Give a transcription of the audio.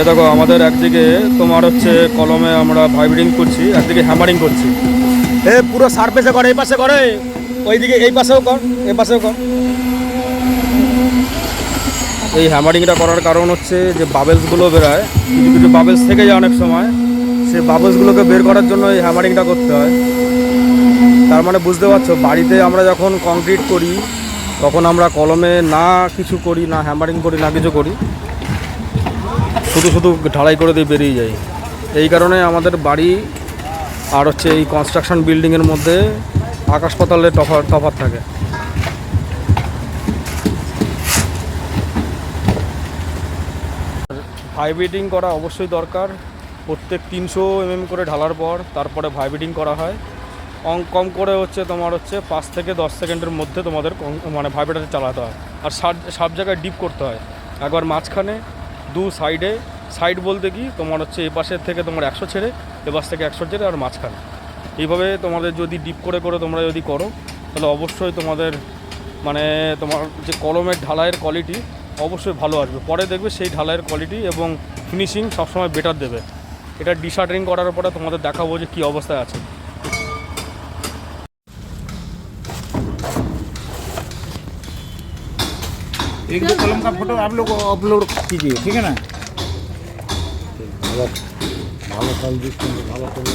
এ দেখো আমাদের একদিকে তোমার হচ্ছে কলমে আমরা ভাইব্রিং করছি, একদিকে হ্যামারিং করছি। এ পুরো সারফেসে করে, এই পাশে করে, ওইদিকে এই পাশেও কর, এই পাশেও কর। এই হ্যামারিংটা করার কারণ হচ্ছে যে বাবেলসগুলো বেরোয়, কিছু কিছু বাবেলস থেকে যায় অনেক সময়, সেই বাবেলসগুলোকে বের করার জন্য এই হ্যামারিংটা করতে হয়। তার মানে বুঝতে পারছো, বাড়িতে আমরা যখন কংক্রিট করি তখন আমরা কলমে না কিছু করি, না হ্যামারিং করি, না কিছু করি, শুধু শুধু ঢালাই করে দিয়ে বেরিয়ে যাই। এই কারণে আমাদের বাড়ি আর হচ্ছে এই কনস্ট্রাকশন বিল্ডিংয়ের মধ্যে আকাশ পাতালের তফাৎ থাকে। ভাইব্রেটিং করা অবশ্যই দরকার। প্রত্যেক 300 mm করে ঢালার পর তারপরে ভাইব্রেটিং করা হয়। কম করে হচ্ছে তোমার হচ্ছে 5 থেকে 10 সেকেন্ডের মধ্যে তোমাদের মানে ভাইব্রেটার চালাতে হয়। আর সব জায়গায় ডিপ করতে হয়। একবার মাঝখানে, দু সাইডে, সাইড বলতে কি তোমার হচ্ছে এই পাশের থেকে তোমার 100 ছেড়ে, এ পাশ থেকে 100 ছেড়ে, আর মাঝখানে। এইভাবে তোমাদের যদি ডিপ করে তোমরা যদি করো তাহলে অবশ্যই তোমাদের মানে তোমার যে কলমের ঢালাইয়ের কোয়ালিটি অবশ্যই ভালো আসবে। পরে দেখবে সেই ঢালাইয়ের কোয়ালিটি এবং ফিনিশিং সবসময় বেটার দেবে। এটা ডিশার্টারিং করার পরে তোমাদের দেখাবো যে কী অবস্থায় আছে। एक दो कलम का फोटो आप लोग अपलोड कीजिए, ठीक है ना। ভালো ভালো ফল দিচ্ছেন, ভালো করে